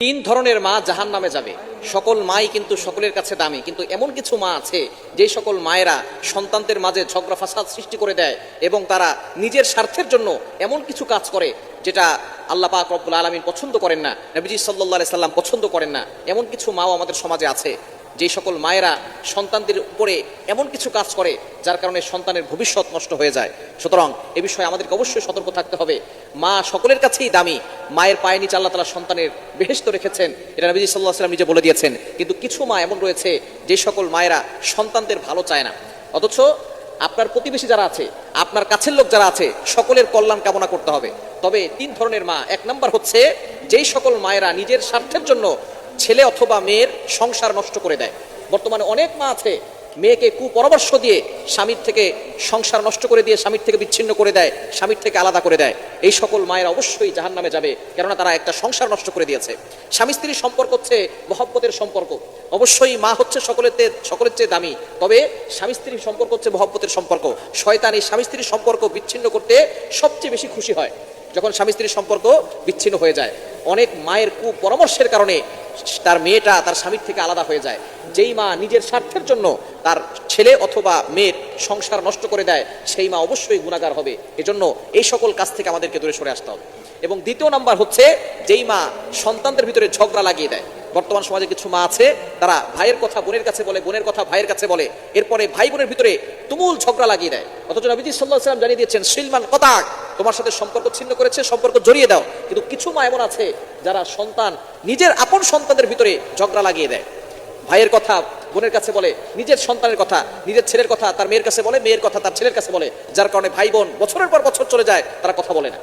তিন ধরনের মা জাহান্নামে যাবে। সকল মাই কিন্তু সকলের কাছে দামি, কিন্তু এমন কিছু মা আছে যে সকল মায়েরা সন্তানদের মাঝে ঝগড়া ফাসাদ সৃষ্টি করে দেয় এবং তারা নিজের স্বার্থের জন্য এমন কিছু কাজ করে যেটা আল্লাহ পাক রব্বুল আলামিন পছন্দ করেন না, নবীজি সাল্লাল্লাহু আলাইহি সাল্লাম পছন্দ করেন না। এমন কিছু মাও আমাদের সমাজে আছে যে সকল মায়েরা সন্তানদের উপরে এমন কিছু কাজ করে যার কারণে সন্তানের ভবিষ্যৎ নষ্ট হয়ে যায়। সুতরাং এ বিষয়ে আমাদেরকে অবশ্যই সতর্ক থাকতে হবে। মা সকলের কাছেই দামি, মায়ের পায়ে নিচে আল্লাহ তাআলা সন্তানের বেহেশত রেখেছেন, এটা নবীজি সাল্লাল্লাহু আলাইহি ওয়াসাল্লাম নিজে বলে দিয়েছেন। কিন্তু কিছু মা এমন রয়েছে যে সকল মায়েরা সন্তানদের ভালো চায় না, অথচ আপনার প্রতিবেশী যারা আছে, আপনার কাছের লোক যারা আছে, সকলের কল্যাণ কামনা করতে হবে। তবে তিন ধরনের মা, এক নাম্বার হচ্ছে যেই সকল মায়েরা নিজের স্বার্থের জন্য ছেলে অথবা মেয়ের সংসার নষ্ট করে দেয়। বর্তমানে অনেক মা আছে মেয়েকে কুপরামর্শ দিয়ে স্বামীর থেকে সংসার নষ্ট করে দিয়ে স্বামীর থেকে বিচ্ছিন্ন করে দেয়, স্বামীর থেকে আলাদা করে দেয়। এই সকল মায়েরা অবশ্যই জাহান্নামে যাবে, কেননা তারা একটা সংসার নষ্ট করে দিয়েছে। স্বামী স্ত্রীর সম্পর্ক হচ্ছে মহব্বতের সম্পর্ক। অবশ্যই মা হচ্ছে সকলের চেয়ে দামি, তবে স্বামী স্ত্রীর সম্পর্ক হচ্ছে মহব্বতের সম্পর্ক। শয়তান এই স্বামী স্ত্রীর সম্পর্ক বিচ্ছিন্ন করতে সবচেয়ে বেশি খুশি হয় যখন স্বামী স্ত্রীর সম্পর্ক বিচ্ছিন্ন হয়ে যায়। অনেক মায়ের কুপরামর্শের কারণে তার মেয়েটা তার স্বামীর থেকে আলাদা হয়ে যায়। যেই মা নিজের স্বার্থের জন্য তার ছেলে অথবা মেয়ের সংসার নষ্ট করে দেয়, সেই মা অবশ্যই গুনাহগার হবে। এজন্য এই সকল কাজ থেকে আমাদেরকে দূরে সরে আসতে হবে। এবং দ্বিতীয় নাম্বার হচ্ছে যেই মা সন্তানদের ভিতরে ঝগড়া লাগিয়ে দেয়। বর্তমান সমাজে কিছু মা আছে তারা ভাইয়ের কথা বোনের কাছে বলে, বোনের কথা ভাইয়ের কাছে বলে, এরপরে ভাই বোনের ভিতরে তুমুল ঝগড়া লাগিয়ে দেয়। অথচ নবীজি সাল্লাল্লাহু আলাইহি ওয়াসাল্লাম জানিয়ে দিয়েছেন, সিলমান কতাক, তোমার সাথে সম্পর্ক ছিন্ন করেছে, সম্পর্ক জড়িয়ে দাও। কিন্তু কিছু মা এমন আছে যারা নিজের আপন সন্তানদের ভিতরে ঝগড়া লাগিয়ে দেয়। ভাইয়ের কথা বোনের কাছে বলে, নিজের সন্তানের কথা নিজের ছেলের কথা তার মেয়ের কাছে বলে, মেয়ের কথা তার ছেলের কাছে বলে, যার কারণে ভাই বোন বছরের পর বছর চলে যায়, তারা কথা বলে না।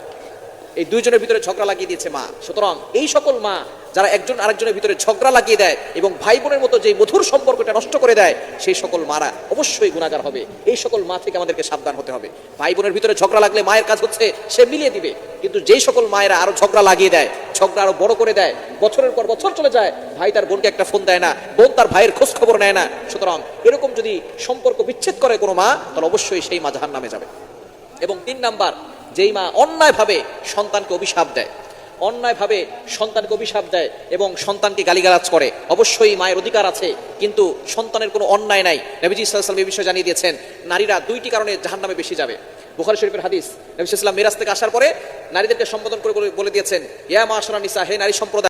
এই দুইজনের ভিতরে ঝগড়া লাগিয়ে দিয়েছে মা। সুতরাং এই সকল মা যারা একজন আরেকজনের ভিতরে ঝগড়া লাগিয়ে দেয় এবং ভাই বোনের মতো যে মধুর সম্পর্কটা নষ্ট করে দেয়, সেই সকল মারা অবশ্যই গুনাহগার হবে। এই সকল মা থেকে আমাদেরকে সাবধান হতে হবে। ভাই বোনের ভিতরে ঝগড়া লাগলে মায়ের কাজ হচ্ছে সে মিলিয়ে দিবে, কিন্তু যেই সকল মায়েরা আরো ঝগড়া লাগিয়ে দেয়, ঝগড়া আরো বড় করে দেয়, বছরের পর বছর চলে যায়, ভাই তার বোনকে একটা ফোন দেয় না, বোন তার ভাইয়ের খোঁজ খবর নেয় না। সুতরাং এরকম যদি সম্পর্ক বিচ্ছেদ করে কোনো মা, তাহলে অবশ্যই সেই মা জাহান্নামে যাবে। এবং তিন নাম্বার, যেই মা অন্যায়ভাবে সন্তানকে অভিশাপ দেয়, অন্যায়ভাবে সন্তানকে অভিশাপ দেয় এবং সন্তানকে গালিগালাজ করে, অবশ্যই মায়ের অধিকার আছে, কিন্তু সন্তানের কোনো অন্যায় নাই। নবীজি সাল্লাল্লাহু আলাইহি ওয়াসাল্লাম এই বিষয়ে জানিয়ে দিয়েছেন, নারীরা দুইটি কারণে জাহান্নামে বেশি যাবে। বুখারী শরীফের হাদিস, নবী সাল্লাল্লাহু আলাইহি ওয়াসাল্লাম মিরাজ থেকে আসার পরে নারীদেরকে সম্বোধন করে বলে দিয়েছেন, ইয়া মাশারা নিসা, হে নারী সম্প্রদায়।